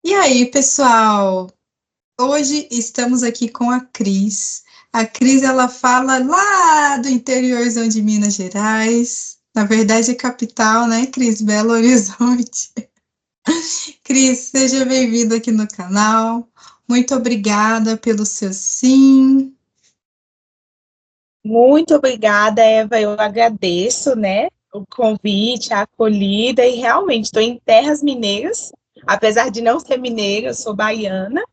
E aí, pessoal? Hoje estamos aqui com a Cris. A Cris, ela fala lá do interiorzão de Minas Gerais. Na verdade, é capital, né, Cris? Belo Horizonte. Cris, seja bem-vinda aqui no canal. Muito obrigada pelo seu sim. Muito obrigada, Eva. Eu agradeço, né, o convite, a acolhida, e realmente estou em terras mineiras, apesar de não ser mineira, eu sou baiana,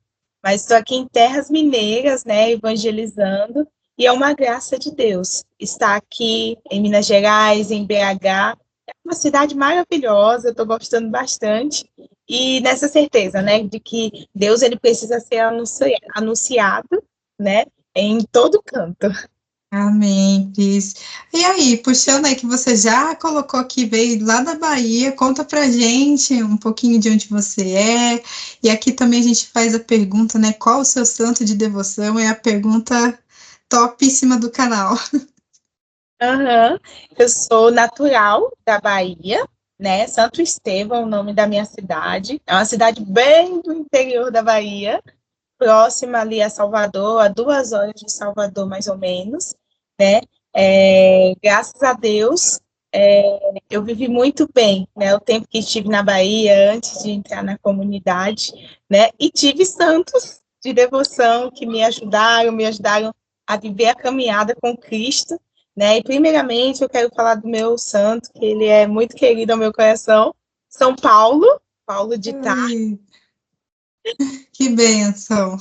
mas estou aqui em terras mineiras, né, evangelizando, e é uma graça de Deus estar aqui em Minas Gerais, em BH. É uma cidade maravilhosa, estou gostando bastante, e nessa certeza, né, de que Deus ele precisa ser anunciado, né, em todo canto. Amém, Cris. E aí, puxando aí que você já colocou que veio lá da Bahia, conta pra gente um pouquinho de onde você é. E aqui também a gente faz a pergunta, né? Qual o seu santo de devoção? É a pergunta topíssima do canal. Uhum. Eu sou natural da Bahia, né? Santo Estevão, é o nome da minha cidade. É uma cidade bem do interior da Bahia, próxima ali a Salvador, a 2 horas de Salvador, mais ou menos, né? Graças a Deus, eu vivi muito bem, né? O tempo que estive na Bahia, antes de entrar na comunidade, né? E tive santos de devoção que me ajudaram a viver a caminhada com Cristo, né? E primeiramente eu quero falar do meu santo, que ele é muito querido ao meu coração, São Paulo, Paulo de Tarso. Ai, que bênção.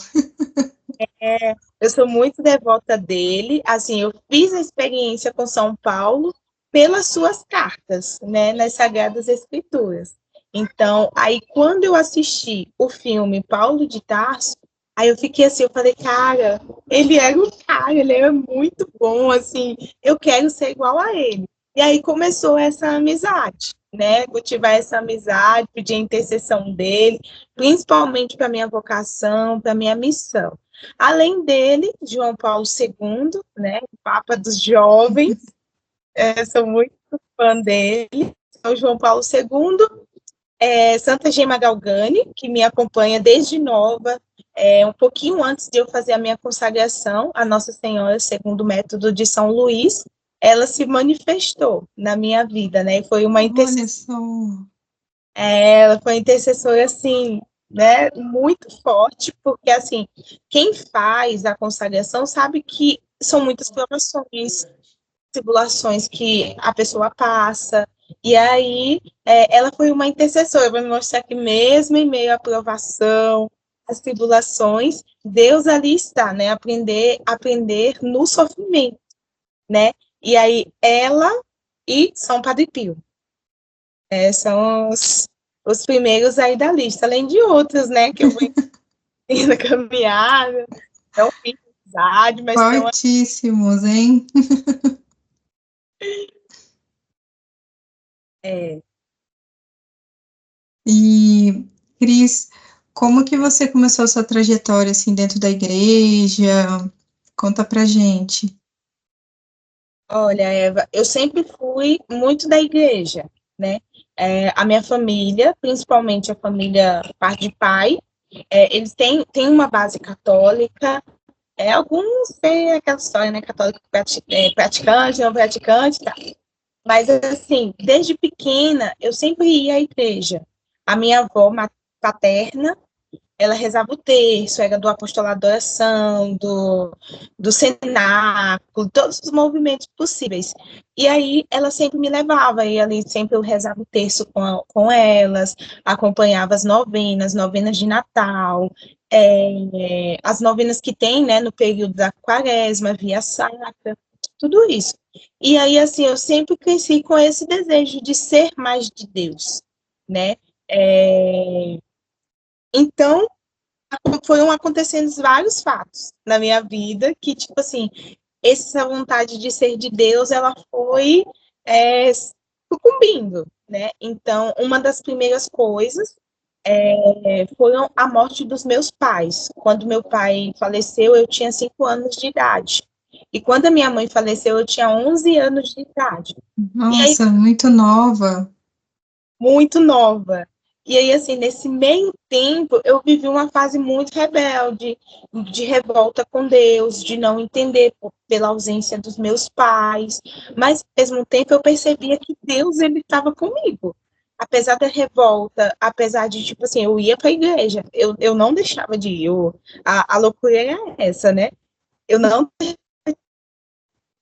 Eu sou muito devota dele. Assim, eu fiz a experiência com São Paulo pelas suas cartas, né, nas Sagradas Escrituras. Então, aí quando eu assisti o filme Paulo de Tarso, aí eu fiquei assim, eu falei, cara, ele era um cara, ele era muito bom, assim, eu quero ser igual a ele. E aí começou essa amizade, né, cultivar essa amizade, pedir a intercessão dele, principalmente para minha vocação, para minha missão. Além dele, João Paulo II, né, o Papa dos Jovens, sou muito fã dele. O João Paulo II, Santa Gema Galgani, que me acompanha desde nova, um pouquinho antes de eu fazer a minha consagração, a Nossa Senhora, segundo o método de São Luís, ela se manifestou na minha vida, né? Foi uma Olha intercessora, só. ela foi intercessora assim, né, muito forte, porque assim, quem faz a consagração sabe que são muitas provações, tribulações que a pessoa passa, e aí ela foi uma intercessora para me mostrar que mesmo em meio à provação, às tribulações, Deus ali está, né, aprender no sofrimento, né, e aí ela e São Padre Pio, são os primeiros aí da lista, além de outros, né, que eu vou na caminhada, não fiz amizade, mas tem uma... Fortíssimos, hein? É, E, Cris, como que você começou a sua trajetória assim dentro da igreja? Conta pra gente. olha, Eva, eu sempre fui muito da igreja, né? A minha família, principalmente a família parte de pai, eles têm uma base católica, alguns têm aquela história, né, católico praticante, não praticante, tá? Mas, assim, desde pequena, eu sempre ia à igreja. A minha avó paterna, ela rezava o terço, era do apostolado da oração, do cenáculo, todos os movimentos possíveis. E aí ela sempre me levava, e ali sempre eu rezava o terço com elas, acompanhava as novenas de Natal, as novenas que tem, né, no período da quaresma, via sacra, tudo isso. E aí, assim, eu sempre cresci com esse desejo de ser mais de Deus, né? Então, foram acontecendo vários fatos na minha vida que, tipo assim, essa vontade de ser de Deus, ela foi sucumbindo, né? Então, uma das primeiras coisas foram a morte dos meus pais. Quando meu pai faleceu, eu tinha 5 anos de idade. E quando a minha mãe faleceu, eu tinha 11 anos de idade. E aí, Nossa, muito nova. muito nova. E aí, assim, nesse meio tempo, eu vivi uma fase muito rebelde, de revolta com Deus, de não entender pela ausência dos meus pais, mas, ao mesmo tempo, eu percebia que Deus, ele estava comigo. Apesar da revolta, apesar de, tipo assim, eu ia para a igreja, eu não deixava de ir, a loucura era essa, né? Eu não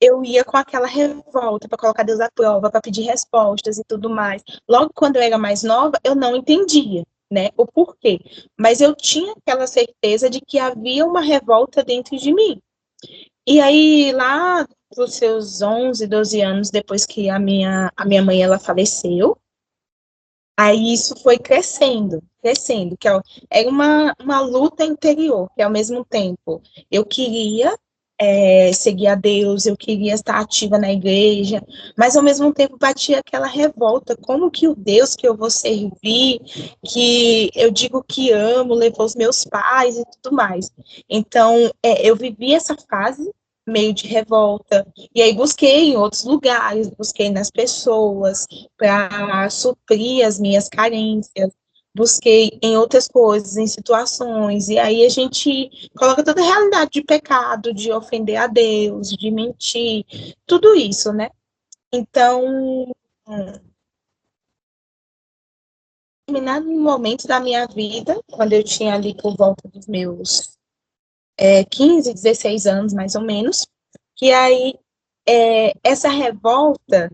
eu ia com aquela revolta para colocar Deus à prova, para pedir respostas e tudo mais. Logo quando eu era mais nova, eu não entendia, né, o porquê. Mas eu tinha aquela certeza de que havia uma revolta dentro de mim. E aí, lá dos seus 11, 12 anos, depois que a minha mãe ela faleceu, aí isso foi crescendo, crescendo, que era uma luta interior, que ao mesmo tempo eu queria seguir a Deus, eu queria estar ativa na igreja, mas ao mesmo tempo batia aquela revolta, como que o Deus que eu vou servir, que eu digo que amo, levou os meus pais e tudo mais. Então, eu vivi essa fase meio de revolta, e aí busquei em outros lugares, busquei nas pessoas, para suprir as minhas carências, busquei em outras coisas, em situações, e aí a gente coloca toda a realidade de pecado, de ofender a Deus, de mentir, tudo isso, né? Então, em determinado momento da minha vida, quando eu tinha ali por volta dos meus 15, 16 anos, mais ou menos, que aí essa revolta,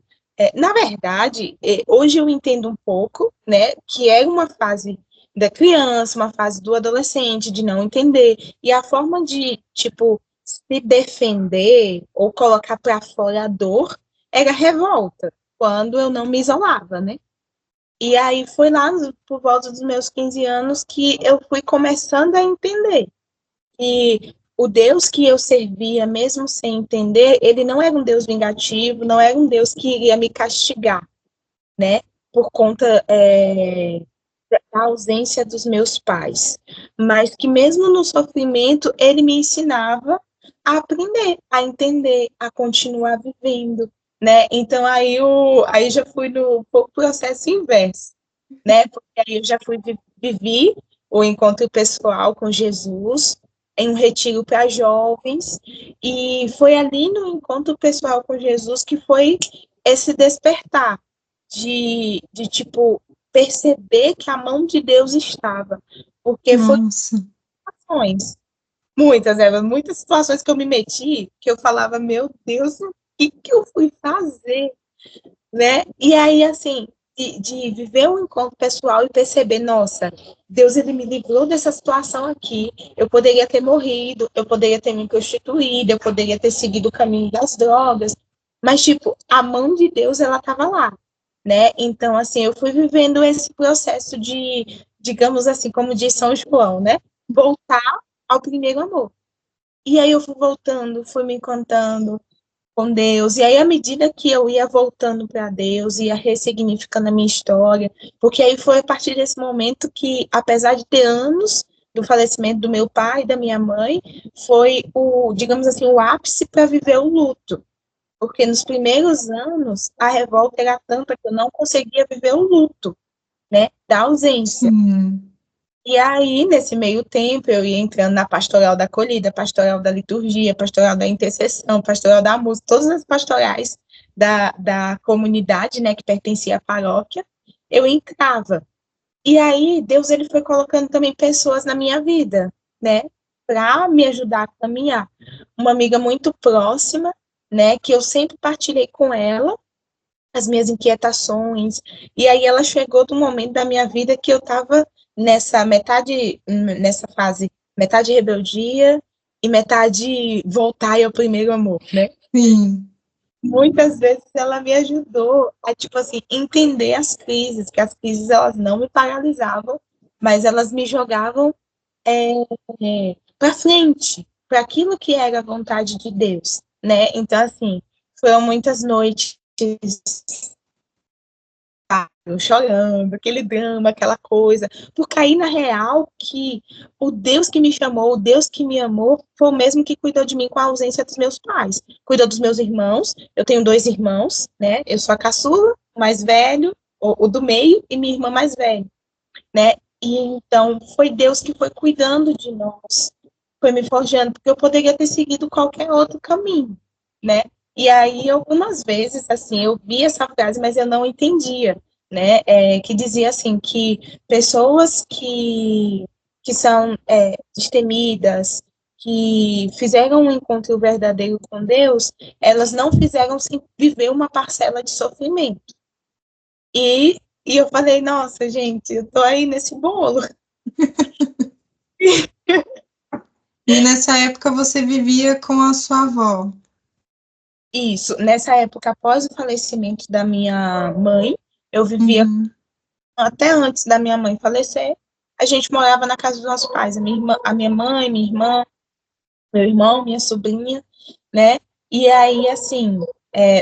na verdade, hoje eu entendo um pouco, né, que é uma fase da criança, uma fase do adolescente, de não entender, e a forma de, tipo, se defender ou colocar para fora a dor era revolta, quando eu não me isolava, né? E aí foi lá, por volta dos meus 15 anos, que eu fui começando a entender que o Deus que eu servia, mesmo sem entender, ele não era um Deus vingativo, não era um Deus que iria me castigar, né, por conta da ausência dos meus pais, mas que mesmo no sofrimento, ele me ensinava a aprender, a entender, a continuar vivendo, né, então aí já fui no processo inverso, né, porque aí eu já vivi o encontro pessoal com Jesus, em um retiro para jovens, e foi ali no encontro pessoal com Jesus que foi esse despertar de tipo, perceber que a mão de Deus estava, porque foram Nossa. situações, muitas situações que eu me meti, que eu falava, meu Deus, o que eu fui fazer, né? E aí, assim, de viver um encontro pessoal e perceber, nossa, Deus, ele me livrou dessa situação aqui, eu poderia ter morrido, eu poderia ter me prostituído, eu poderia ter seguido o caminho das drogas, mas, tipo, a mão de Deus, ela estava lá, né? Então, assim, eu fui vivendo esse processo de, digamos assim, como diz São João, né? Voltar ao primeiro amor. E aí eu fui voltando, fui me encontrando com Deus. E aí, à medida que eu ia voltando para Deus, ia ressignificando a minha história, porque aí foi a partir desse momento que, apesar de ter anos do falecimento do meu pai e da minha mãe, foi digamos assim, o ápice para viver o luto. Porque nos primeiros anos, a revolta era tanta que eu não conseguia viver o luto, né, da ausência. Sim. E aí, nesse meio tempo, eu ia entrando na pastoral da acolhida, pastoral da liturgia, pastoral da intercessão, pastoral da música, todas as pastorais da comunidade, né, que pertencia à paróquia, eu entrava. E aí, Deus, ele foi colocando também pessoas na minha vida, né, para me ajudar a caminhar. Uma amiga muito próxima, né, que eu sempre partilhei com ela as minhas inquietações. E aí ela chegou do momento da minha vida que eu estava nessa fase, metade rebeldia e metade voltar ao primeiro amor, né? Sim. Muitas vezes ela me ajudou a, tipo assim, entender as crises, que as crises elas não me paralisavam, mas elas me jogavam para frente, para aquilo que era a vontade de Deus, né? Então, assim, foram muitas noites eu chorando, aquele drama, aquela coisa, por cair na real que o Deus que me chamou, o Deus que me amou, foi o mesmo que cuidou de mim com a ausência dos meus pais, cuidou dos meus irmãos, eu tenho 2 irmãos, né, eu sou a caçula, o mais velho, o do meio, e minha irmã mais velha, né? E então foi Deus que foi cuidando de nós, foi me forjando, porque eu poderia ter seguido qualquer outro caminho, né? E aí, algumas vezes, assim, eu vi essa frase, mas eu não entendia, né? Que dizia assim, que pessoas que são destemidas, que fizeram um encontro verdadeiro com Deus, elas não fizeram sem viver uma parcela de sofrimento. E, e eu falei, nossa, gente, eu tô aí nesse bolo. E nessa época você vivia com a sua avó? Isso, nessa época, após o falecimento da minha mãe, eu vivia, Uhum. até antes da minha mãe falecer, a gente morava na casa dos nossos pais, a minha mãe, minha irmã, meu irmão, minha sobrinha, né? E aí, assim,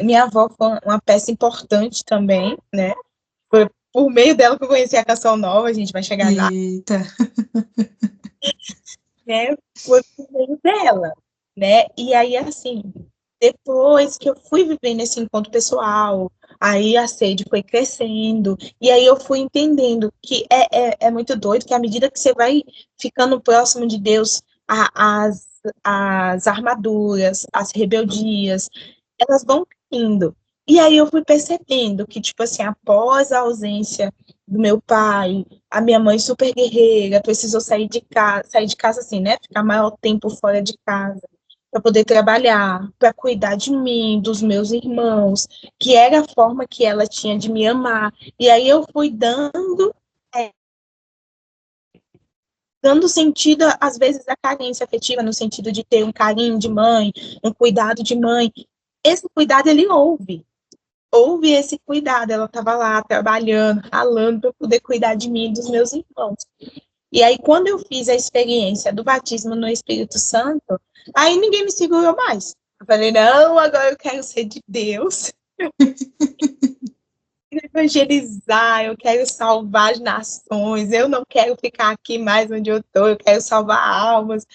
minha avó foi uma peça importante também, né? Foi por meio dela que eu conheci a Canção Nova, a gente vai chegar lá, Eita. né? Foi por meio dela, né? E aí, assim, depois que eu fui vivendo esse encontro pessoal, aí a sede foi crescendo, e aí eu fui entendendo que é muito doido, que à medida que você vai ficando próximo de Deus, as armaduras, as rebeldias, elas vão indo. E aí eu fui percebendo que, tipo assim, após a ausência do meu pai, a minha mãe super guerreira, precisou sair de casa assim, né? Ficar maior tempo fora de casa para poder trabalhar, para cuidar de mim, dos meus irmãos, que era a forma que ela tinha de me amar. E aí eu fui dando sentido, às vezes, à carência afetiva, no sentido de ter um carinho de mãe, um cuidado de mãe. Esse cuidado, ele houve esse cuidado, ela estava lá trabalhando, ralando para poder cuidar de mim e dos meus irmãos. E aí, quando eu fiz a experiência do batismo no Espírito Santo, aí ninguém me segurou mais. Eu falei, não, agora eu quero ser de Deus, evangelizar, eu quero salvar as nações, eu não quero ficar aqui mais onde eu estou, eu quero salvar almas,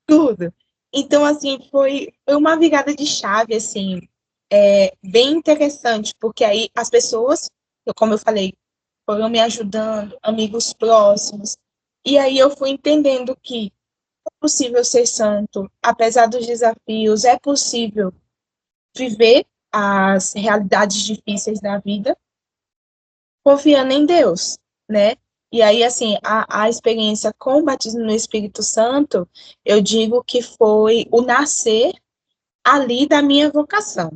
tudo. Então, assim, foi uma virada de chave, assim, bem interessante, porque aí as pessoas, como eu falei, foram me ajudando, amigos próximos, e aí eu fui entendendo que é possível ser santo, apesar dos desafios, é possível viver as realidades difíceis da vida, confiando em Deus, né? E aí, assim, a experiência com o batismo no Espírito Santo, eu digo que foi o nascer ali da minha vocação.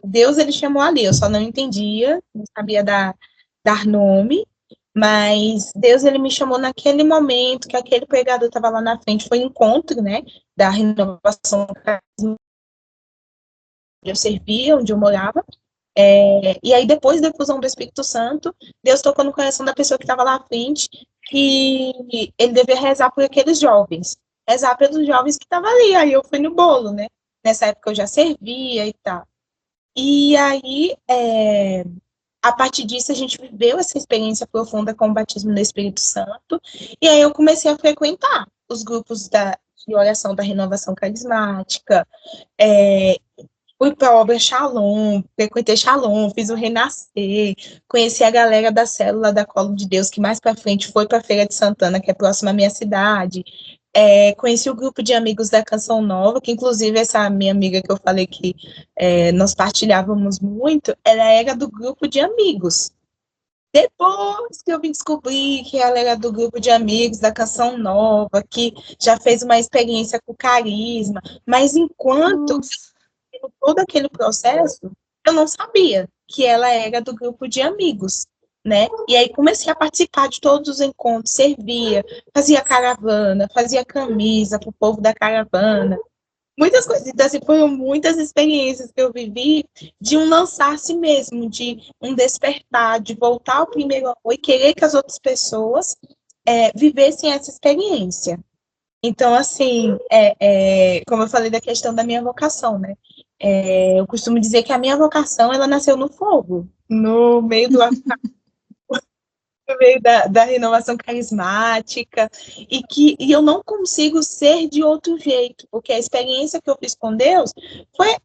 Deus, ele chamou ali, eu só não entendia, não sabia dar nome, mas Deus, ele me chamou naquele momento que aquele pregador estava lá na frente, foi um encontro, né, da renovação onde eu servia, onde eu morava, e aí depois da efusão do Espírito Santo, Deus tocou no coração da pessoa que estava lá à frente, que ele devia rezar por aqueles jovens, rezar pelos jovens que estavam ali, aí eu fui no bolo, né, nessa época eu já servia e tal. E aí, a partir disso, a gente viveu essa experiência profunda com o batismo no Espírito Santo, e aí eu comecei a frequentar os grupos de oração da renovação carismática, fui para a obra Shalom, frequentei Shalom, fiz o Renascer, conheci a galera da célula da Colo de Deus, que mais para frente foi para a Feira de Santana, que é próxima à minha cidade. Conheci o grupo de amigos da Canção Nova, que inclusive essa minha amiga que eu falei que nós partilhávamos muito, ela era do grupo de amigos. Depois que eu vim descobrir que ela era do grupo de amigos da Canção Nova, que já fez uma experiência com carisma, mas enquanto Nossa. todo aquele processo, eu não sabia que ela era do grupo de amigos, né? E aí comecei a participar de todos os encontros, servia, fazia caravana, fazia camisa para o povo da caravana, muitas coisas. Então, assim, foram muitas experiências que eu vivi de um lançar-se mesmo, de um despertar, de voltar ao primeiro amor e querer que as outras pessoas vivessem essa experiência. Então, assim, como eu falei da questão da minha vocação, né? Eu costumo dizer que a minha vocação, ela nasceu no fogo, no meio no meio da renovação carismática, e eu não consigo ser de outro jeito, porque a experiência que eu fiz com Deus foi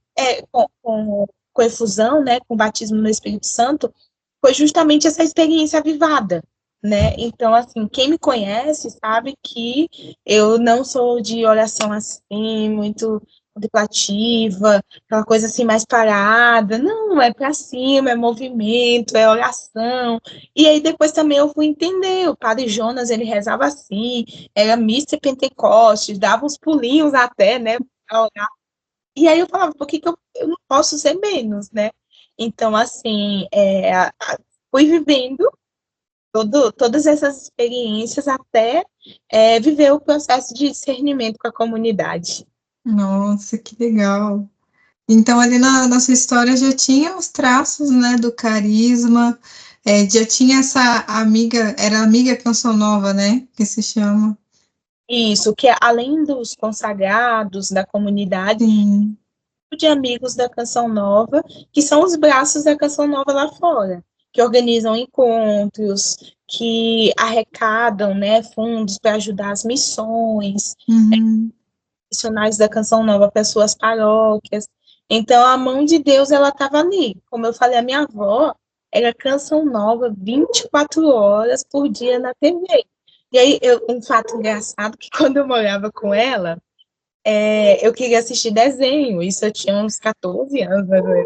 com efusão, né, com o batismo no Espírito Santo, foi justamente essa experiência avivada, né? Então, assim, quem me conhece sabe que eu não sou de oração assim, muito contemplativa, aquela coisa assim mais parada. Não, é para cima, é movimento, é oração. E aí depois também eu fui entender, o Padre Jonas, ele rezava assim, era missa Pentecostes, dava uns pulinhos até, né, pra orar. E aí eu falava, por que que eu não posso ser menos, né? Então, assim, fui vivendo todas essas experiências até viver o processo de discernimento com a comunidade. Nossa, que legal. Então, ali na sua história já tinha os traços, né, do carisma, já tinha essa amiga, era amiga Canção Nova, né, que se chama. Isso, que além dos consagrados da comunidade, Sim. de amigos da Canção Nova, que são os braços da Canção Nova lá fora, que organizam encontros, que arrecadam, né, fundos para ajudar as missões, Uhum. missionários da Canção Nova para suas paróquias. Então, a mão de Deus, ela estava ali. Como eu falei, a minha avó era Canção Nova 24 horas por dia na TV. E aí, um fato engraçado, que quando eu morava com ela, eu queria assistir desenho, isso eu tinha uns 14 anos, né?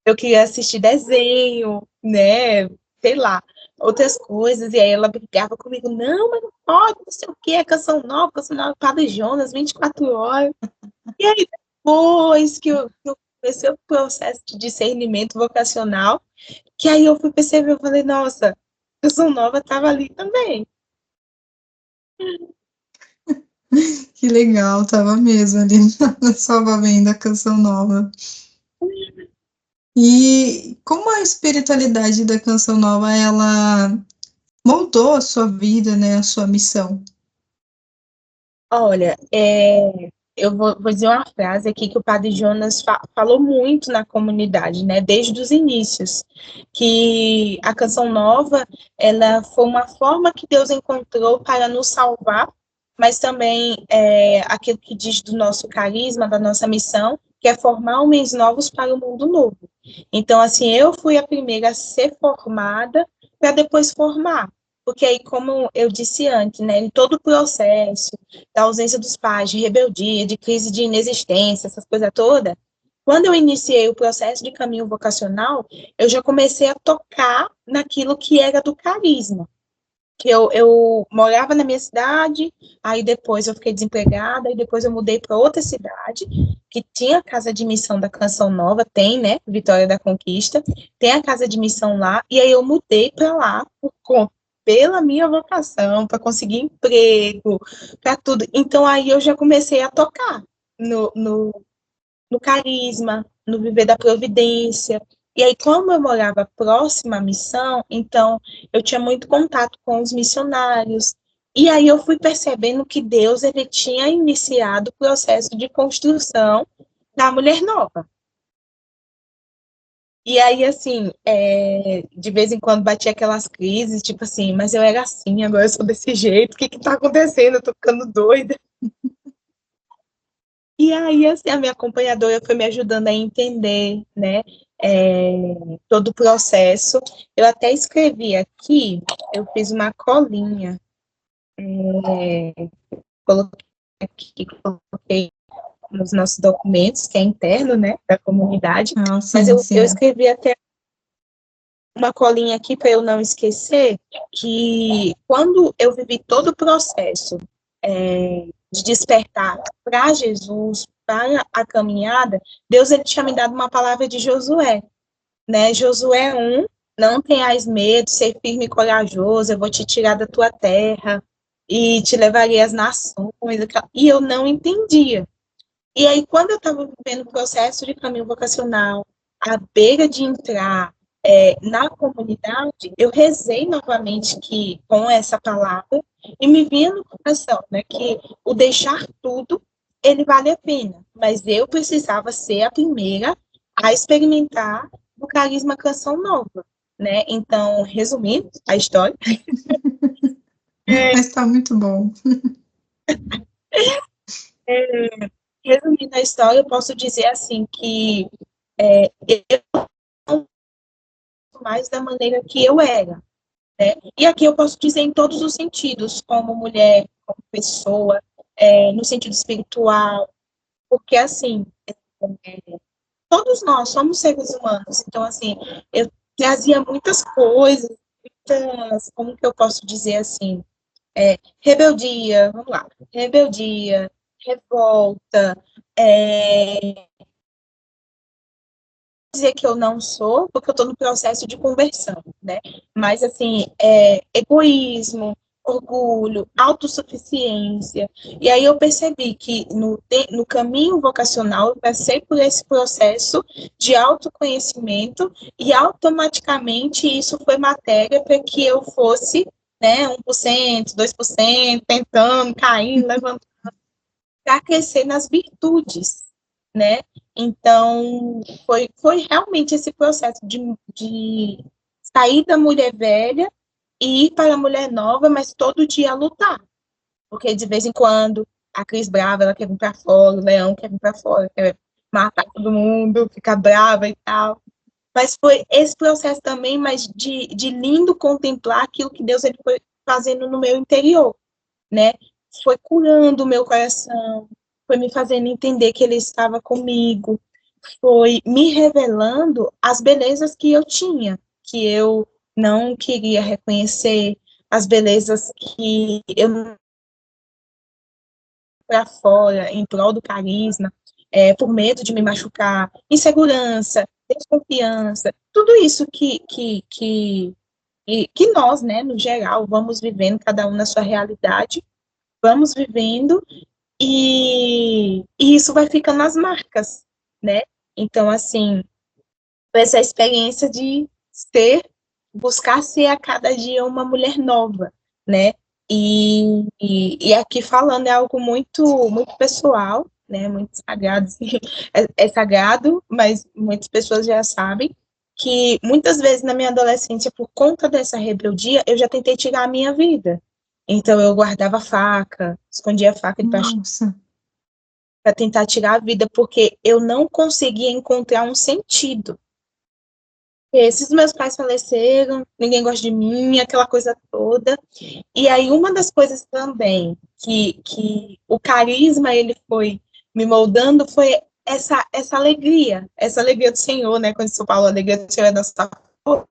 Eu queria assistir desenho, né, sei lá, outras coisas, e aí ela brigava comigo, não, mas não pode, não sei o que, é Canção Nova, Padre Jonas, 24 horas. E aí, depois que eu comecei o processo de discernimento vocacional, que aí eu fui perceber, eu falei, nossa, Canção Nova estava ali também. Que legal, tava mesmo ali na Salvamento, a Canção Nova. E como a espiritualidade da Canção Nova, ela moldou a sua vida, né, a sua missão? Olha, eu vou dizer uma frase aqui que o Padre Jonas falou muito na comunidade, né, desde os inícios, que a Canção Nova, ela foi uma forma que Deus encontrou para nos salvar, mas também aquilo que diz do nosso carisma, da nossa missão, que é formar homens novos para o mundo novo. Então, assim, eu fui a primeira a ser formada para depois formar. Porque aí, como eu disse antes, né, em todo o processo da ausência dos pais, de rebeldia, de crise de inexistência, essas coisas todas, quando eu iniciei o processo de caminho vocacional, eu já comecei a tocar naquilo que era do carisma. Que eu morava na minha cidade, aí depois eu fiquei desempregada, e depois eu mudei para outra cidade, que tinha a casa de missão da Canção Nova, tem, né, Vitória da Conquista, tem a casa de missão lá, e aí eu mudei para lá por conta pela minha vocação, para conseguir emprego, para tudo. Então, aí eu já comecei a tocar no carisma, no viver da providência. E aí, como eu morava próxima à missão, então eu tinha muito contato com os missionários. E aí eu fui percebendo que Deus ele tinha iniciado o processo de construção da mulher nova. E aí, assim, de vez em quando batia aquelas crises, tipo assim, mas eu era assim, agora eu sou desse jeito, o que que tá acontecendo? Eu tô ficando doida. E aí, assim, a minha acompanhadora foi me ajudando a entender, né, todo o processo. Eu até escrevi aqui, eu fiz uma colinha, coloquei aqui, coloquei nos nossos documentos, que é interno, né, da comunidade, Ah, mas sim, eu sim. escrevi até uma colinha aqui para eu não esquecer que quando eu vivi todo o processo de despertar para Jesus, para a caminhada, Deus ele tinha me dado uma palavra de Josué, né? Josué 1, não tenhas medo, ser firme e corajoso, eu vou te tirar da tua terra e te levarei às nações, e eu não entendia. E aí, quando eu estava vivendo o processo de caminho vocacional, à beira de entrar na comunidade, eu rezei novamente com essa palavra e me via no coração, né, que o deixar tudo, ele vale a pena, mas eu precisava ser a primeira a experimentar o carisma Canção Nova, né? Então, resumindo a história, Mas tá muito bom. resumindo a história, eu posso dizer assim que eu não mais da maneira que eu era. né? E aqui eu posso dizer em todos os sentidos, como mulher, como pessoa, no sentido espiritual, porque, assim, todos nós somos seres humanos, então, assim, eu trazia muitas coisas, muitas, como que eu posso dizer assim, rebeldia, vamos lá, rebeldia, revolta, dizer que eu não sou, porque eu estou no processo de conversão, né? Mas, assim, egoísmo, orgulho, autossuficiência. E aí eu percebi que no caminho vocacional eu passei por esse processo de autoconhecimento e automaticamente isso foi matéria para que eu fosse, né, 1%, 2%, tentando, caindo, levantando, para crescer nas virtudes, né? Então, foi realmente esse processo de sair da mulher velha e ir para a mulher nova, mas todo dia lutar. Porque de vez em quando a Cris brava, ela quer vir para fora, o Leão quer vir para fora, quer matar todo mundo, ficar brava e tal. Mas foi esse processo também, mas de lindo contemplar aquilo que Deus ele foi fazendo no meu interior, né? Foi curando o meu coração, foi me fazendo entender que ele estava comigo, foi me revelando as belezas que eu tinha, que eu não queria reconhecer, as belezas que eu não para fora, em prol do carisma, por medo de me machucar, insegurança, desconfiança, tudo isso que nós, né, no geral, vamos vivendo, cada um na sua realidade, vamos vivendo e isso vai ficando nas marcas, né? Então, assim, essa experiência de buscar ser a cada dia uma mulher nova, né? E aqui falando é algo muito pessoal, né? Muito sagrado, assim. É sagrado, mas muitas pessoas já sabem que muitas vezes na minha adolescência, por conta dessa rebeldia, eu já tentei tirar a minha vida. Então eu guardava a faca, escondia a faca debaixo para tentar tirar a vida, porque eu não conseguia encontrar um sentido. Esses meus pais faleceram, ninguém gosta de mim, aquela coisa toda. E aí, uma das coisas também que o carisma ele foi me moldando foi essa alegria do Senhor, né? Quando São Paulo, a alegria do Senhor é nossa força.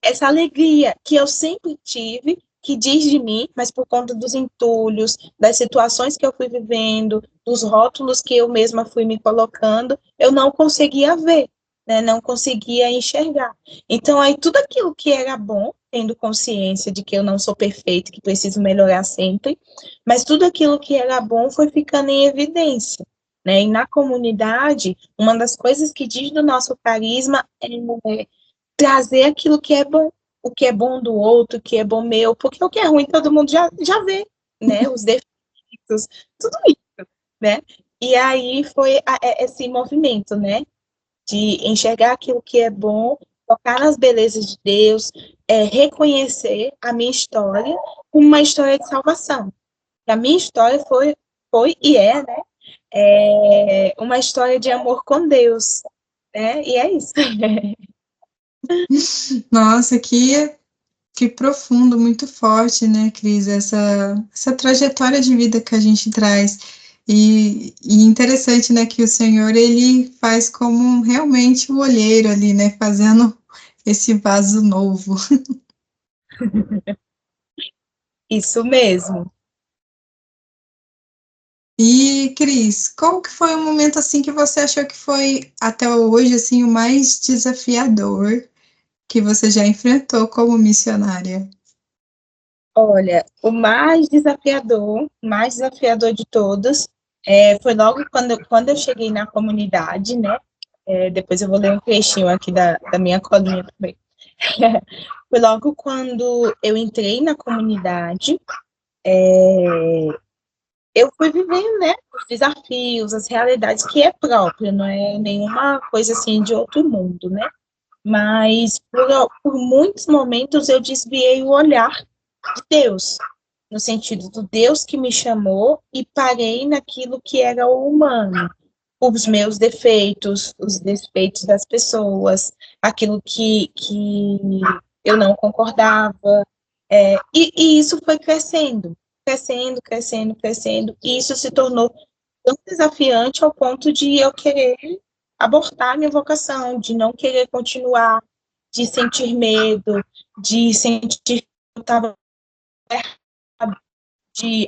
Essa alegria que eu sempre tive, que diz de mim, mas por conta dos entulhos, das situações que eu fui vivendo, dos rótulos que eu mesma fui me colocando, eu não conseguia ver, né? Não conseguia enxergar. Então, aí tudo aquilo que era bom, tendo consciência de que eu não sou perfeita, que preciso melhorar sempre, mas tudo aquilo que era bom foi ficando em evidência. Né? E na comunidade, uma das coisas que diz do nosso carisma é trazer aquilo que é bom, o que é bom do outro, o que é bom meu, porque o que é ruim todo mundo já vê, né? Os defeitos, tudo isso, né? E aí foi esse movimento, né? De enxergar aquilo que é bom, tocar nas belezas de Deus, reconhecer a minha história como uma história de salvação. A minha história foi e é, né? Uma história de amor com Deus, né? E é isso. Nossa, que profundo, muito forte, né, Cris? Essa trajetória de vida que a gente traz. E interessante, né, que o Senhor, ele faz como realmente o olheiro ali, né, fazendo esse vaso novo. Isso mesmo. E, Cris, qual que foi o momento, assim, que você achou que foi, até hoje, assim, o mais desafiador que você já enfrentou como missionária? Olha, o mais desafiador de todos, foi logo quando eu cheguei na comunidade, né? Depois eu vou ler um trechinho aqui da minha colinha também. Foi logo quando eu entrei na comunidade, eu fui vivendo, né, os desafios, as realidades que é próprio, não é nenhuma coisa assim de outro mundo, né? Mas por muitos momentos eu desviei o olhar de Deus, no sentido do Deus que me chamou e parei naquilo que era o humano, os meus defeitos, os defeitos das pessoas, aquilo que eu não concordava, e isso foi crescendo, crescendo, crescendo, crescendo, e isso se tornou tão desafiante ao ponto de eu querer abortar minha vocação, de não querer continuar, de sentir medo, de sentir que eu estava,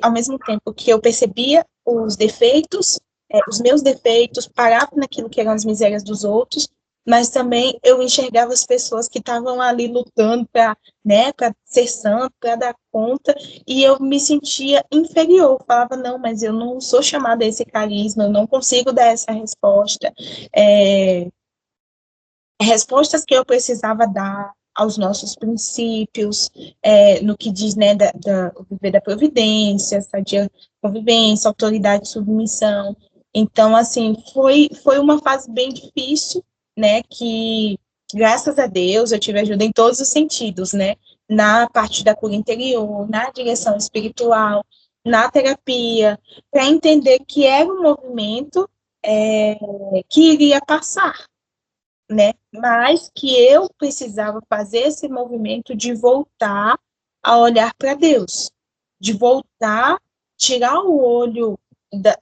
ao mesmo tempo que eu percebia os defeitos, os meus defeitos, parava naquilo que eram as misérias dos outros, mas também eu enxergava as pessoas que estavam ali lutando para, né, para ser santo, para dar conta, e eu me sentia inferior, falava, não, mas eu não sou chamada a esse carisma, eu não consigo dar essa resposta, respostas que eu precisava dar aos nossos princípios, no que diz, né, o viver da providência, sadia convivência, autoridade e submissão. Então, assim, foi uma fase bem difícil, né, que, graças a Deus, eu tive ajuda em todos os sentidos, né, na parte da cura interior, na direção espiritual, na terapia, para entender que era um movimento que iria passar, né? Mas que eu precisava fazer esse movimento de voltar a olhar para Deus, de voltar, tirar o olho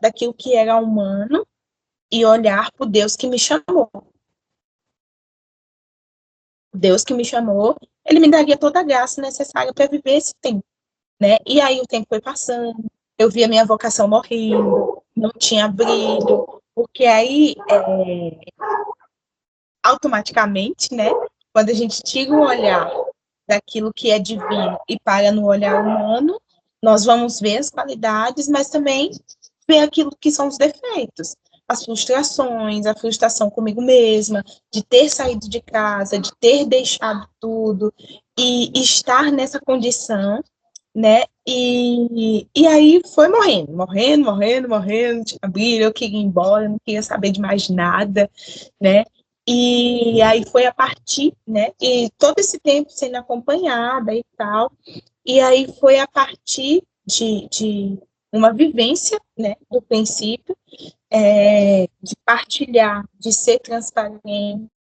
daquilo que era humano e olhar para o Deus que me chamou. Deus que me chamou, ele me daria toda a graça necessária para viver esse tempo, né? E aí o tempo foi passando, eu vi a minha vocação morrendo, não tinha brilho, porque aí automaticamente, né? Quando a gente tira o olhar daquilo que é divino e para no olhar humano, nós vamos ver as qualidades, mas também ver aquilo que são os defeitos, as frustrações, a frustração comigo mesma, de ter saído de casa, de ter deixado tudo e estar nessa condição, né? E aí foi morrendo, tinha brilho, eu queria ir embora, eu não queria saber de mais nada, né? E aí foi a partir, né? E todo esse tempo sendo acompanhada e tal. E aí foi a partir de uma vivência, né? Do princípio, de partilhar, de ser transparente,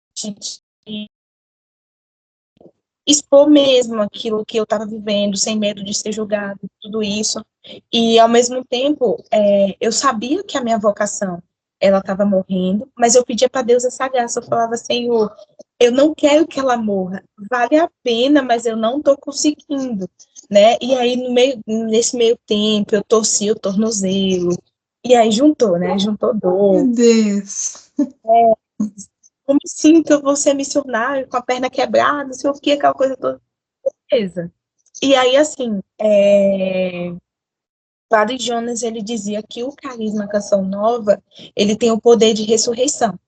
de expor mesmo aquilo que eu estava vivendo, sem medo de ser julgado, tudo isso. E, ao mesmo tempo, eu sabia que a minha vocação, ela estava morrendo, mas eu pedia para Deus essa graça, eu falava, Senhor, eu não quero que ela morra, vale a pena, mas eu não estou conseguindo, né? E aí, nesse meio tempo, eu torci o tornozelo, e aí juntou, né? Juntou dor. Meu Deus. Eu me sinto, eu vou ser missionário com a perna quebrada, não sei o que, aquela coisa toda. Beleza. E aí, assim, Padre Jonas, ele dizia que o carisma Canção Nova, ele tem o poder de ressurreição.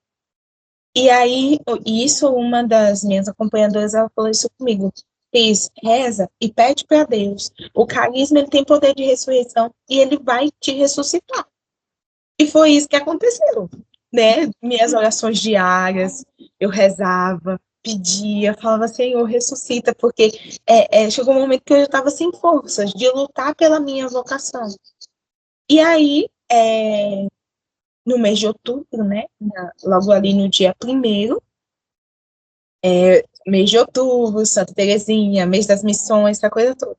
E aí, isso, uma das minhas acompanhadoras, ela falou isso comigo. Cris, reza e pede para Deus. O carisma, ele tem poder de ressurreição e ele vai te ressuscitar. E foi isso que aconteceu, né? Minhas orações diárias, eu rezava, pedia, falava, Senhor, ressuscita, porque chegou um momento que eu estava sem forças de lutar pela minha vocação. E aí, no mês de outubro, né? Logo ali no dia 1º, mês de outubro, Santa Terezinha, mês das missões, essa coisa toda.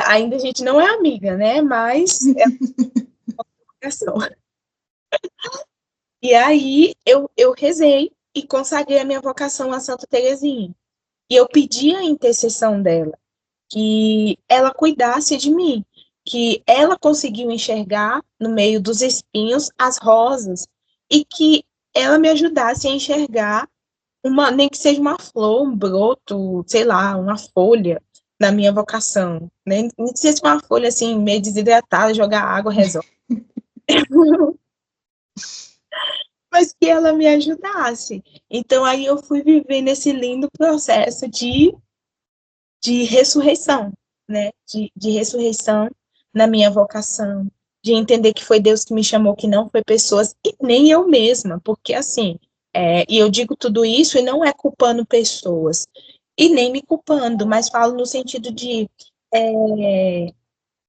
Ainda a gente não é amiga, né? Mas é uma vocação. E aí eu rezei e consagrei a minha vocação a Santa Terezinha. E eu pedi a intercessão dela, que ela cuidasse de mim, que ela conseguiu enxergar no meio dos espinhos as rosas e que ela me ajudasse a enxergar nem que seja uma flor, um broto, sei lá, uma folha na minha vocação, né? Nem que seja uma folha assim meio desidratada, jogar água resolve. Mas que ela me ajudasse. Então, aí eu fui viver nesse lindo processo de ressurreição, né? De ressurreição na minha vocação, de entender que foi Deus que me chamou, que não foi pessoas, e nem eu mesma, porque assim, e eu digo tudo isso e não é culpando pessoas, e nem me culpando, mas falo no sentido de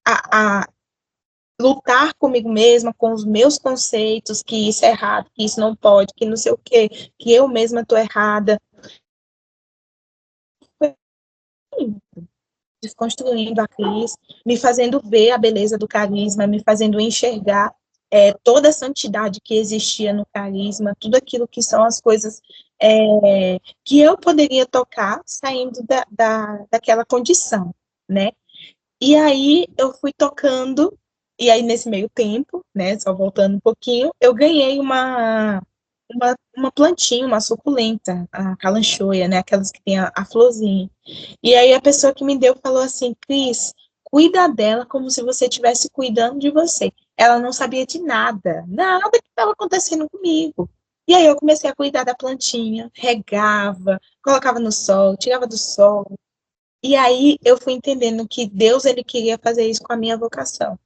a lutar comigo mesma, com os meus conceitos, que isso é errado, que isso não pode, que não sei o quê, que eu mesma estou errada. desconstruindo a Cris, me fazendo ver a beleza do carisma, me fazendo enxergar toda a santidade que existia no carisma, tudo aquilo que são as coisas que eu poderia tocar saindo daquela condição, né? E aí eu fui tocando, e aí nesse meio tempo, né, só voltando um pouquinho, eu ganhei uma plantinha, uma suculenta, a calanchoia, né, aquelas que tem a florzinha. E aí a pessoa que me deu falou assim, Cris, cuida dela como se você estivesse cuidando de você. Ela não sabia de nada, nada que estava acontecendo comigo. E aí eu comecei a cuidar da plantinha, regava, colocava no sol, tirava do sol. E aí eu fui entendendo que Deus ele queria fazer isso com a minha vocação,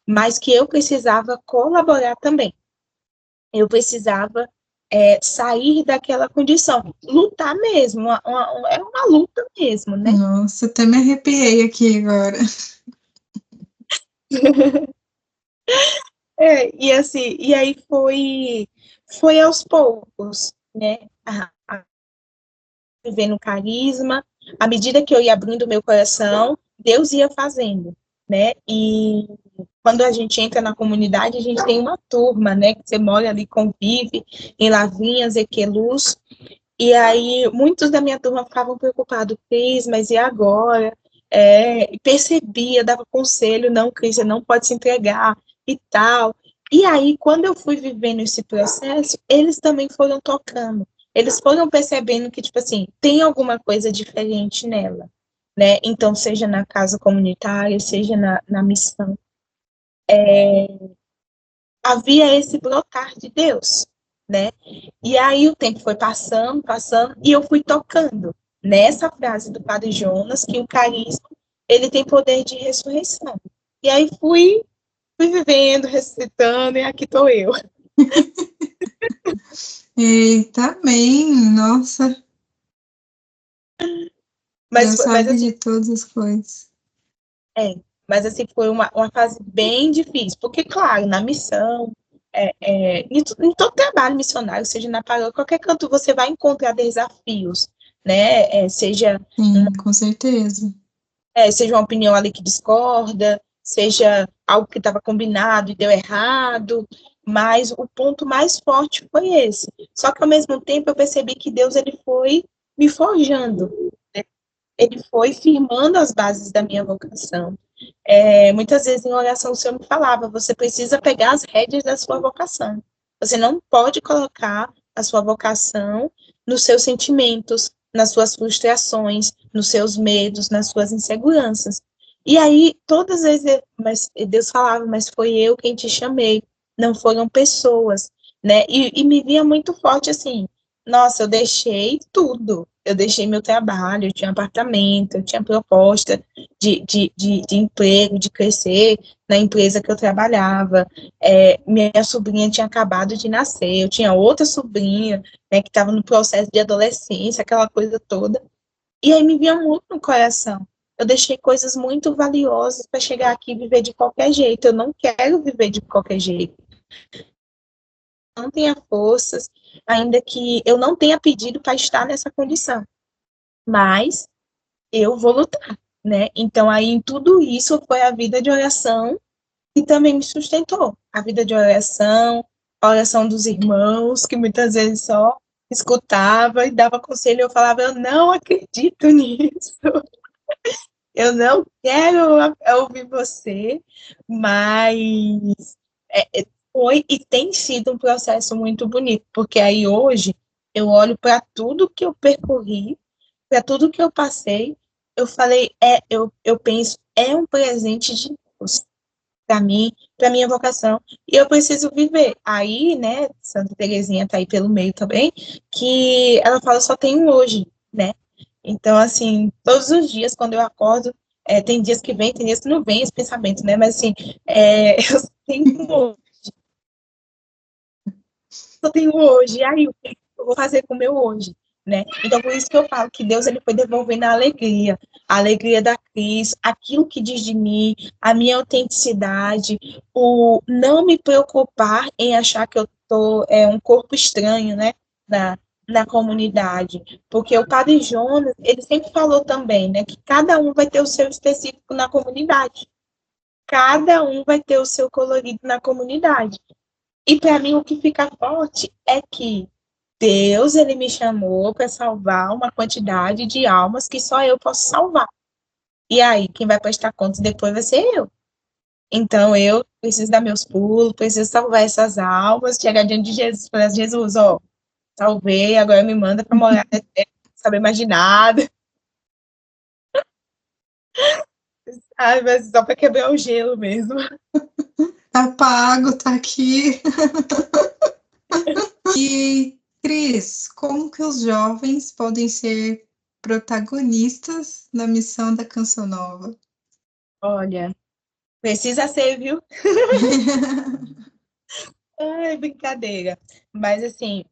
mas que eu precisava colaborar também. Eu precisava sair daquela condição, lutar mesmo, é uma luta mesmo, né? Nossa, até me arrepiei aqui agora. E assim, e aí foi aos poucos, né? Vivendo carisma, à medida que eu ia abrindo meu coração, Deus ia fazendo, né? E quando a gente entra na comunidade, a gente tem uma turma, né? Que você mora ali, convive em Lavrinhas, Equeluz, e aí muitos da minha turma ficavam preocupados, Cris, mas e agora? Percebia, dava conselho, não, Cris, você não pode se entregar e tal. E aí, quando eu fui vivendo esse processo, eles também foram tocando. Eles foram percebendo que, tipo assim, tem alguma coisa diferente nela, né? Então, seja na casa comunitária, seja na missão, havia esse brotar de Deus, né? E aí o tempo foi passando, passando, e eu fui tocando nessa frase do Padre Jonas, que o carisma, ele tem poder de ressurreição. E aí fui vivendo, recitando, e aqui estou eu. Eita, bem, nossa, Mas, Deus mas sabe assim, de todas as coisas. é, mas assim, foi uma fase bem difícil, porque, claro, na missão, em todo trabalho missionário, seja na paróquia, qualquer canto, você vai encontrar desafios, né? Sim, com certeza. Seja uma opinião ali que discorda, seja algo que estava combinado e deu errado, mas o ponto mais forte foi esse. Só que, ao mesmo tempo, eu percebi que Deus ele foi me forjando, ele foi firmando as bases da minha vocação. Muitas vezes em oração o Senhor me falava, você precisa pegar as rédeas da sua vocação. Você não pode colocar a sua vocação nos seus sentimentos, nas suas frustrações, nos seus medos, nas suas inseguranças. E aí, todas as vezes, mas Deus falava, mas foi eu quem te chamei, não foram pessoas, né? E me via muito forte assim, nossa, eu deixei tudo, eu deixei meu trabalho, eu tinha apartamento, eu tinha proposta de emprego, de crescer na empresa que eu trabalhava. Minha sobrinha tinha acabado de nascer, eu tinha outra sobrinha, né, que estava no processo de adolescência, aquela coisa toda. E aí me vinha muito no coração. Eu deixei coisas muito valiosas para chegar aqui e viver de qualquer jeito. Eu não quero viver de qualquer jeito. Não tenha forças, ainda que eu não tenha pedido para estar nessa condição. Mas eu vou lutar, né? Então, aí, em tudo isso, foi a vida de oração que também me sustentou. A vida de oração, a oração dos irmãos, que muitas vezes só escutava e dava conselho, eu falava, eu não acredito nisso, eu não quero ouvir você, mas foi e tem sido um processo muito bonito, porque aí hoje eu olho para tudo que eu percorri, para tudo que eu passei, eu falei, eu penso, é um presente de Deus para mim, para minha vocação, e eu preciso viver. Aí, né, Santa Terezinha tá aí pelo meio também, que ela fala só tem um hoje, né? Então, assim, todos os dias quando eu acordo, tem dias que vem, tem dias que não vem esse pensamento, né? Mas assim, eu só tenho um hoje, só tenho hoje. E aí, o que eu vou fazer com o meu hoje? Né? Então, por isso que eu falo que Deus ele foi devolvendo a alegria da Cris, aquilo que diz de mim, a minha autenticidade, o não me preocupar em achar que eu tô um corpo estranho, né? na comunidade, porque o Padre Jonas, ele sempre falou também, né, que cada um vai ter o seu específico na comunidade. Cada um vai ter o seu colorido na comunidade. E para mim o que fica forte é que Deus, ele me chamou para salvar uma quantidade de almas que só eu posso salvar. E aí, quem vai prestar contas depois vai ser eu. Então, eu preciso dar meus pulos, preciso salvar essas almas, chegar diante de Jesus, falar, Jesus, ó, salvei, agora me manda para morar na terra, não saber mais de nada. Ai, mas só para quebrar o gelo mesmo. Tá pago, tá aqui. E, Cris, como que os jovens podem ser protagonistas na missão da Canção Nova? Olha, precisa ser, viu? Ai, brincadeira. Mas, assim,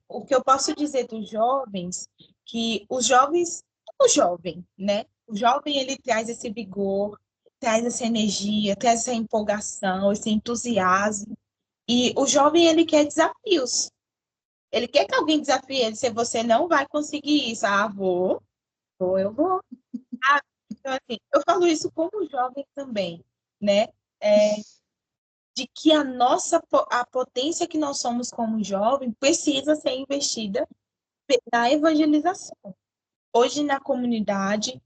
o que eu posso dizer dos jovens, que os jovens, o jovem, né? O jovem, ele traz esse vigor, traz essa energia, traz essa empolgação, esse entusiasmo. E o jovem, ele quer desafios. Ele quer que alguém desafie ele. Se você não vai conseguir isso, eu vou. Ah, então, assim, eu falo isso como jovem também, né? De que a potência que nós somos como jovem precisa ser investida na evangelização. Hoje, na comunidade,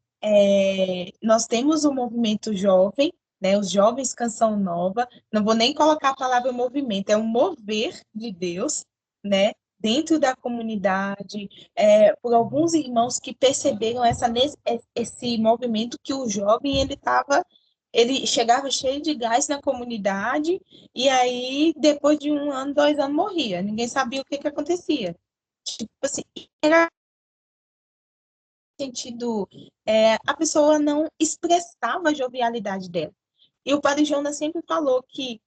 nós temos o movimento jovem, né, os jovens Canção Nova, não vou nem colocar a palavra movimento, é um mover de Deus, né, dentro da comunidade, por alguns irmãos que perceberam esse movimento que o jovem ele chegava cheio de gás na comunidade e aí depois de 1 ano, 2 anos morria, ninguém sabia o que acontecia. Tipo assim, era sentido, a pessoa não expressava a jovialidade dela. E o Padre Jonas sempre falou que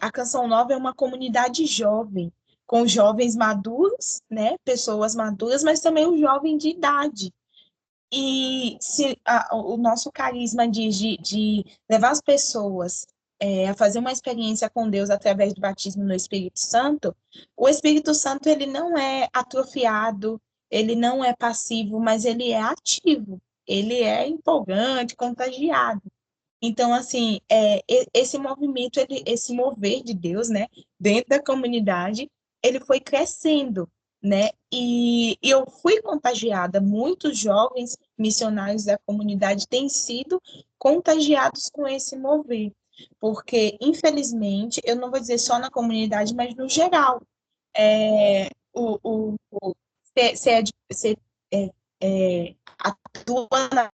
a Canção Nova é uma comunidade jovem, com jovens maduros, né, pessoas maduras, mas também o jovem de idade. E se o nosso carisma de levar as pessoas a fazer uma experiência com Deus através do batismo no Espírito Santo, o Espírito Santo ele não é atrofiado, ele não é passivo, mas ele é ativo, ele é empolgante, contagiado. Então, assim, esse movimento, esse mover de Deus, né, dentro da comunidade, ele foi crescendo, né? E eu fui contagiada. Muitos jovens missionários da comunidade têm sido contagiados com esse mover, porque, infelizmente, eu não vou dizer só na comunidade, mas no geral, você atua na.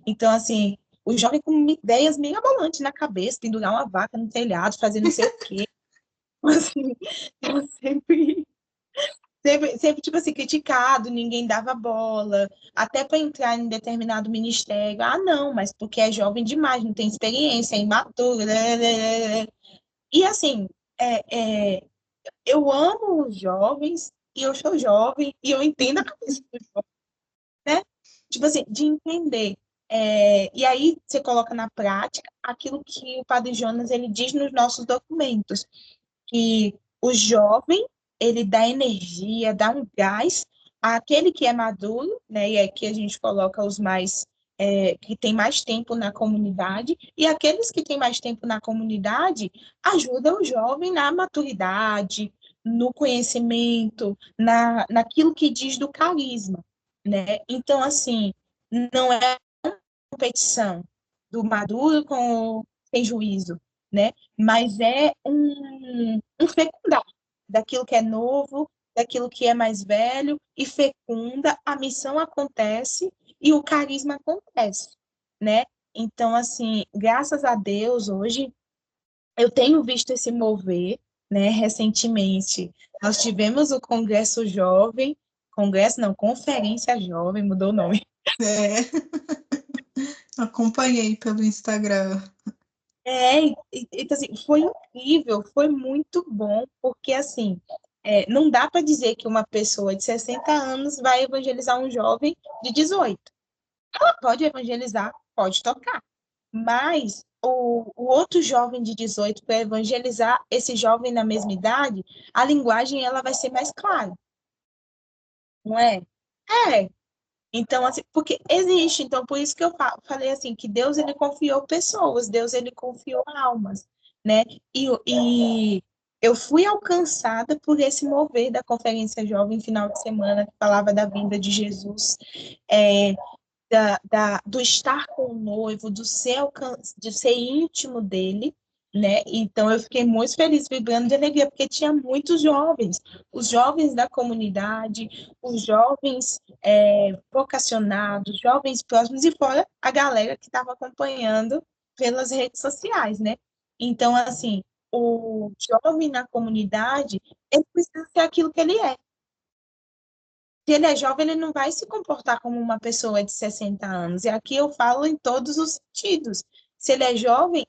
Então, assim, o jovem com ideias mirabolantes na cabeça, pendurar uma vaca no telhado, fazer não sei o quê. Assim, eu sempre, tipo assim, criticado, ninguém dava bola, até para entrar em determinado ministério. Ah, não, mas porque é jovem demais, não tem experiência, é imaturo. E assim, é, é, eu amo os jovens, e eu sou jovem, e eu entendo a cabeça dos jovens, né? Tipo assim, de entender. E aí você coloca na prática aquilo que o Padre Jonas ele diz nos nossos documentos, que o jovem ele dá energia, dá um gás àquele que é maduro, né? E aqui a gente coloca os mais que tem mais tempo na comunidade, e aqueles que têm mais tempo na comunidade ajudam o jovem na maturidade, no conhecimento, naquilo que diz do carisma, né? Então, assim, não é competição do maduro com o sem juízo, né? Mas é um fecundar daquilo que é novo, daquilo que é mais velho, e fecunda, a missão acontece e o carisma acontece, né? Então, assim, graças a Deus, hoje, eu tenho visto esse mover, né? Recentemente, nós tivemos o Congresso Jovem, Congresso não, Conferência Jovem, mudou o nome. É, acompanhei pelo Instagram. Então, assim, foi incrível, foi muito bom, porque, assim, não dá para dizer que uma pessoa de 60 anos vai evangelizar um jovem de 18. Ela pode evangelizar, pode tocar, mas o outro jovem de 18 para evangelizar esse jovem na mesma idade, a linguagem ela vai ser mais clara, não é? É. Então, assim, porque existe, então por isso que eu falei assim, que Deus ele confiou pessoas, Deus ele confiou almas, né? E eu fui alcançada por esse mover da Conferência Jovem final de semana, que falava da vinda de Jesus, é, do estar com o noivo, de ser íntimo dele, né? Então eu fiquei muito feliz, vibrando de alegria, porque tinha muitos jovens, os jovens da comunidade, os jovens vocacionados, jovens próximos, e fora a galera que estava acompanhando pelas redes sociais, né? Então, assim, o jovem na comunidade, ele precisa ser aquilo que ele é. Se ele é jovem, ele não vai se comportar como uma pessoa de 60 anos. E aqui eu falo em todos os sentidos. Se ele é jovem,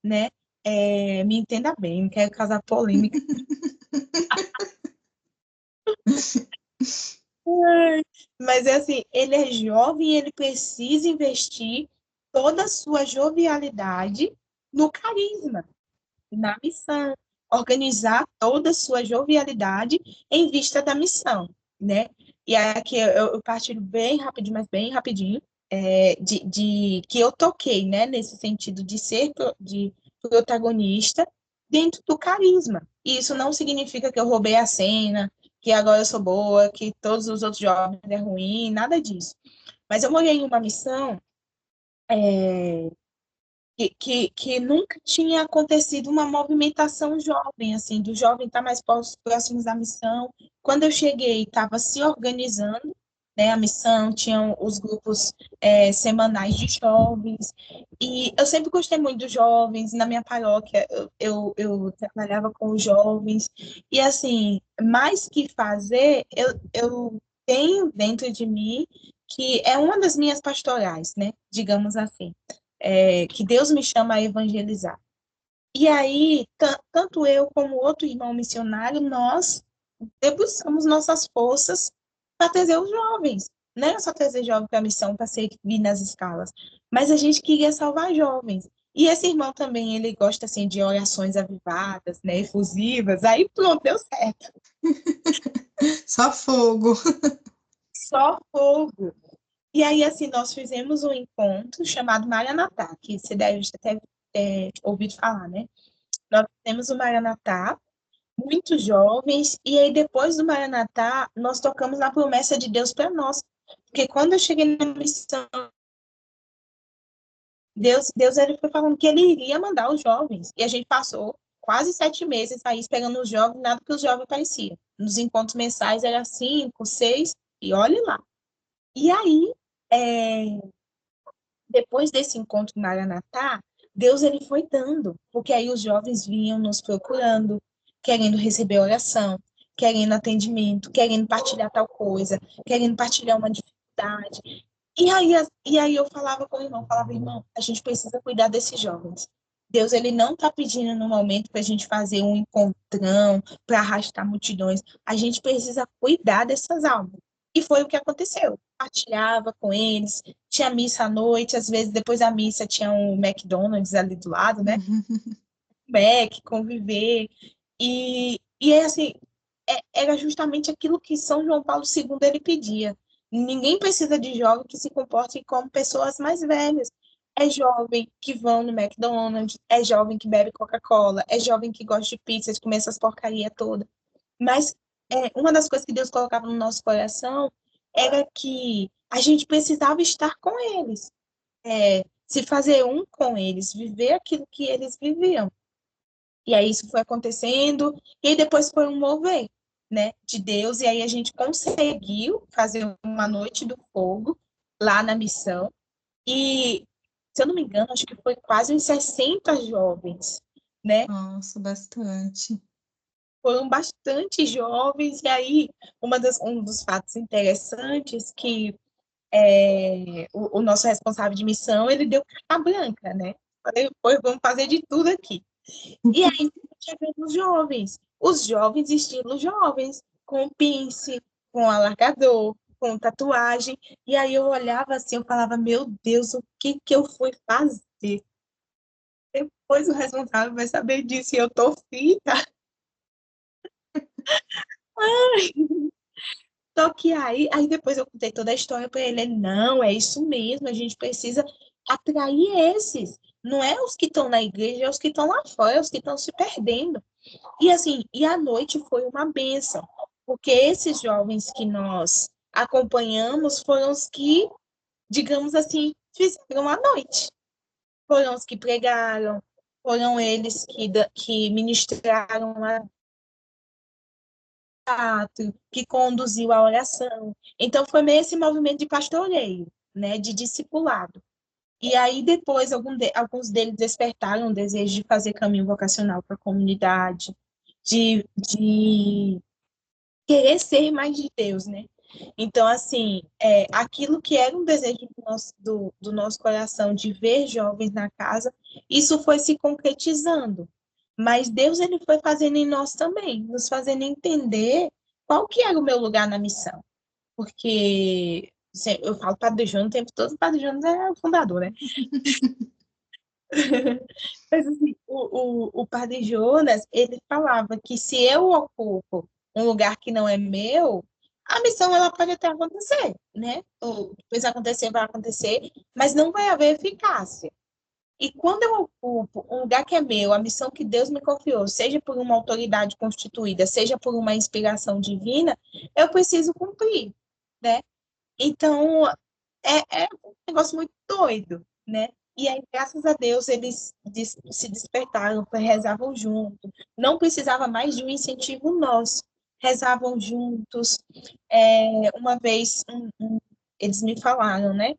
né? Me entenda bem, não quero causar polêmica. Mas é assim, ele é jovem e ele precisa investir toda a sua jovialidade no carisma, na missão, organizar toda a sua jovialidade em vista da missão, né? E aqui eu partilho bem rapidinho, mas bem rapidinho, de que eu toquei, né, nesse sentido de ser de protagonista dentro do carisma. E isso não significa que eu roubei a cena, que agora eu sou boa, que todos os outros jovens é ruim, nada disso. Mas eu morei em uma missão que nunca tinha acontecido uma movimentação jovem, assim, do jovem estar mais próximos da missão. Quando eu cheguei, estava se organizando, né, a missão, tinham os grupos semanais de jovens, e eu sempre gostei muito dos jovens, na minha paróquia eu trabalhava com os jovens, e assim, mais que fazer, eu tenho dentro de mim que é uma das minhas pastorais, né, digamos assim, que Deus me chama a evangelizar. E aí, tanto eu como outro irmão missionário, nós debruçamos nossas forças para trazer os jovens. Não era só trazer jovens para a missão, para servir nas escalas, mas a gente queria salvar jovens. E esse irmão também, ele gosta assim de orações avivadas, né, efusivas. Aí pronto, deu certo. Só fogo. Só fogo. E aí, assim, nós fizemos um encontro chamado Maranatá, que você deve até ouvido falar, né? Nós fizemos o Maranatá, muito jovens, e aí depois do Maranatá, nós tocamos na promessa de Deus para nós. Porque quando eu cheguei na missão, Deus ele foi falando que ele iria mandar os jovens. E a gente passou quase 7 meses aí esperando os jovens, nada que os jovens apareciam. Nos encontros mensais era 5, 6, e olhe lá. E aí, é, depois desse encontro em Maranatá, Deus ele foi dando, porque aí os jovens vinham nos procurando, querendo receber oração, querendo atendimento, querendo partilhar tal coisa, querendo partilhar uma dificuldade. E aí eu falava com o irmão, irmão, a gente precisa cuidar desses jovens. Deus ele não está pedindo no momento para a gente fazer um encontrão, para arrastar multidões. A gente precisa cuidar dessas almas. E foi o que aconteceu. Partilhava com eles, tinha missa à noite, às vezes depois da missa tinha um McDonald's ali do lado, né? Mac, conviver. E é assim, era justamente aquilo que São João Paulo II ele pedia. Ninguém precisa de jovem que se comporte como pessoas mais velhas. É jovem que vão no McDonald's, é jovem que bebe Coca-Cola, é jovem que gosta de pizza, de comer essas porcarias todas. Mas uma das coisas que Deus colocava no nosso coração era que a gente precisava estar com eles, se fazer um com eles, viver aquilo que eles viviam. E aí isso foi acontecendo, e aí depois foi um mover, né, de Deus, e aí a gente conseguiu fazer uma noite do fogo lá na missão, e, se eu não me engano, acho que foi quase uns 60 jovens, né, Nossa, bastante. foram bastante jovens, e aí um dos fatos interessantes que o nosso responsável de missão, ele deu carta branca, né, falei, pois vamos fazer de tudo aqui. E aí chegando os jovens estilo jovens, com pince, com alargador, com tatuagem. E aí eu olhava assim, eu falava, meu Deus, o que que eu fui fazer? Depois o responsável vai saber disso e eu tô fita. Só que aí depois eu contei toda a história para ele. Ele, não, é isso mesmo, a gente precisa atrair esses. Não é os que estão na igreja, é os que estão lá fora, é os que estão se perdendo. E assim, e a noite foi uma bênção, porque esses jovens que nós acompanhamos foram os que, digamos assim, fizeram a noite. Foram os que pregaram, foram eles que ministraram a teatro, que conduziu a oração. Então, foi meio esse movimento de pastoreio, né, de discipulado. E aí, depois, alguns deles despertaram o desejo de fazer caminho vocacional para a comunidade, de querer ser mais de Deus, né? Então, assim, aquilo que era um desejo do nosso coração de ver jovens na casa, isso foi se concretizando. Mas Deus, ele foi fazendo em nós também, nos fazendo entender qual que era o meu lugar na missão. Porque eu falo Padre Jonas o tempo todo, o Padre Jonas é o fundador, né? Mas, assim, o Padre Jonas, ele falava que se eu ocupo um lugar que não é meu, a missão ela pode até acontecer, né? Depois acontecer, vai acontecer, mas não vai haver eficácia. E quando eu ocupo um lugar que é meu, a missão que Deus me confiou, seja por uma autoridade constituída, seja por uma inspiração divina, eu preciso cumprir, né? Então, é um negócio muito doido, né? E aí, graças a Deus, eles se despertaram, rezavam juntos. Não precisava mais de um incentivo nosso. Rezavam juntos. Uma vez, eles me falaram, né?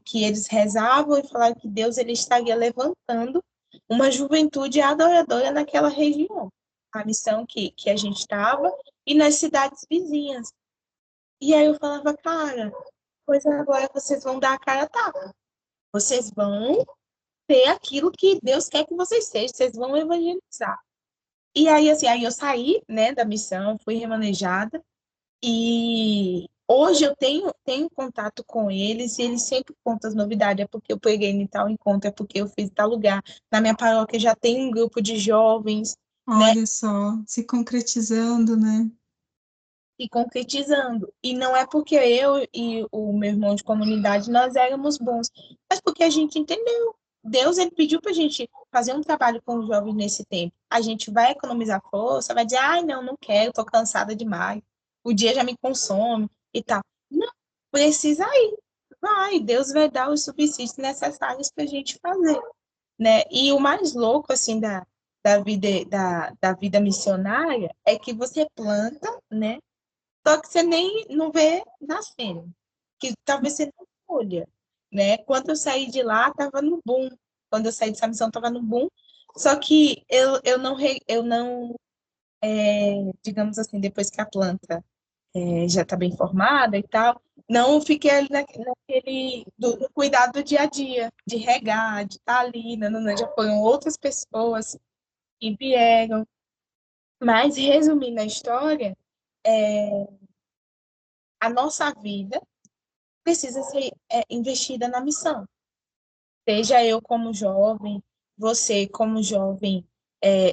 Que eles rezavam e falaram que Deus ele estaria levantando uma juventude adoradora naquela região. A missão que a gente estava e nas cidades vizinhas. E aí eu falava, cara, pois agora vocês vão dar a cara a tapa. Vocês vão ter aquilo que Deus quer que vocês sejam, vocês vão evangelizar. E aí, assim, aí eu saí, né, da missão, fui remanejada, e hoje eu tenho contato com eles, e eles sempre contam as novidades, é porque eu peguei em tal encontro, é porque eu fiz em tal lugar. Na minha paróquia já tem um grupo de jovens, né, Olha só, se concretizando, né? e concretizando. E não é porque eu e o meu irmão de comunidade nós éramos bons, mas porque a gente entendeu. Deus ele pediu para a gente fazer um trabalho com os jovens nesse tempo. A gente vai economizar força, vai dizer, ai, não, não quero, estou cansada demais, o dia já me consome e tal. Não, precisa ir. Vai, Deus vai dar os subsídios necessários para a gente fazer, né? E o mais louco, assim, da vida missionária é que você planta, né? Só que você nem não vê nascendo, que talvez você não colha, né? Quando eu saí de lá, estava no boom. Quando eu saí dessa missão, estava no boom. Só que digamos assim, depois que a planta já está bem formada e tal, não fiquei ali naquele do cuidado do dia a dia, de regar, de estar ali, não, já foram outras pessoas que vieram. Mas, resumindo a história, é, a nossa vida precisa ser investida na missão. Seja eu como jovem, você como jovem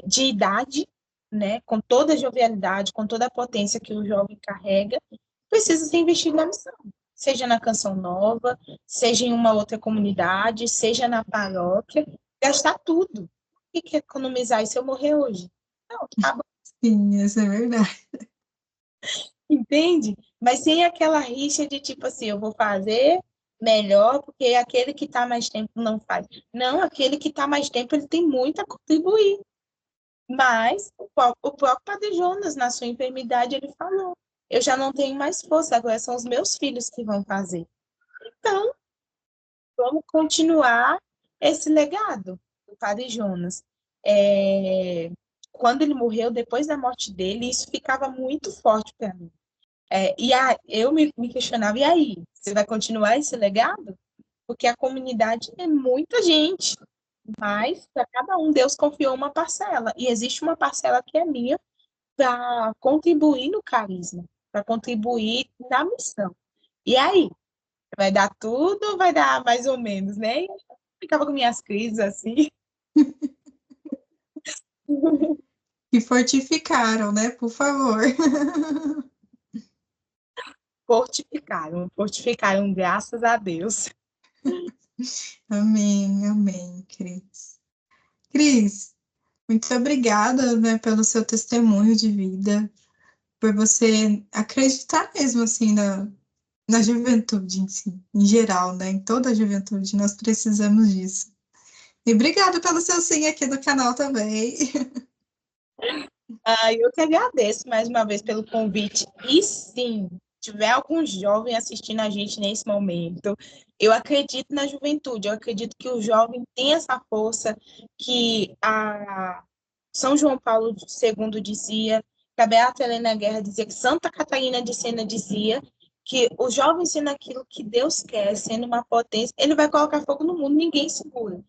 de idade, né, com toda a jovialidade, com toda a potência que o jovem carrega, precisa ser investido na missão. Seja na Canção Nova, seja em uma outra comunidade, seja na paróquia, gastar tudo. O que é economizar e se eu morrer hoje? Não, acaba. Sim, isso é verdade. Entende? Mas sem aquela rixa de tipo assim, eu vou fazer melhor porque aquele que está mais tempo não faz. Não, aquele que está mais tempo ele tem muito a contribuir. Mas o próprio Padre Jonas, na sua enfermidade, ele falou: eu já não tenho mais força, agora são os meus filhos que vão fazer. Então, vamos continuar esse legado do Padre Jonas. Quando ele morreu, depois da morte dele, isso ficava muito forte para mim. Eu me questionava, e aí? Você vai continuar esse legado? Porque a comunidade é muita gente, mas para cada um Deus confiou uma parcela, e existe uma parcela que é minha para contribuir no carisma. para contribuir na missão. E aí? Vai dar tudo ou vai dar mais ou menos, né? Eu ficava com minhas crises assim. E fortificaram, né? Por favor. Fortificaram, graças a Deus. Amém, amém, Cris. Cris, muito obrigada, né, pelo seu testemunho de vida, por você acreditar mesmo, assim, na juventude em si, em geral, né? Em toda a juventude, nós precisamos disso. E obrigada pelo seu sim aqui do canal também. Eu que agradeço mais uma vez pelo convite. E sim, tiver algum jovem assistindo a gente nesse momento, eu acredito na juventude, eu acredito que o jovem tem essa força que a São João Paulo II dizia, que a Beata Helena Guerra dizia, que Santa Catarina de Sena dizia, que o jovem sendo aquilo que Deus quer, sendo uma potência, ele vai colocar fogo no mundo, ninguém segura.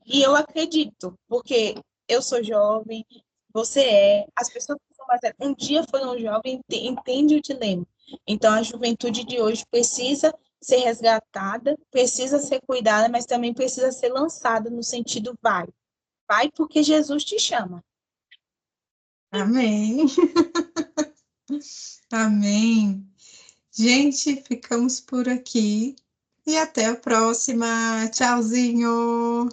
E eu acredito, porque eu sou jovem, você as pessoas que são mais velhas, um dia foram jovens, entende o dilema. Então, a juventude de hoje precisa ser resgatada, precisa ser cuidada, mas também precisa ser lançada no sentido vai. Vai porque Jesus te chama. Amém. Amém. Gente, ficamos por aqui e até a próxima. Tchauzinho.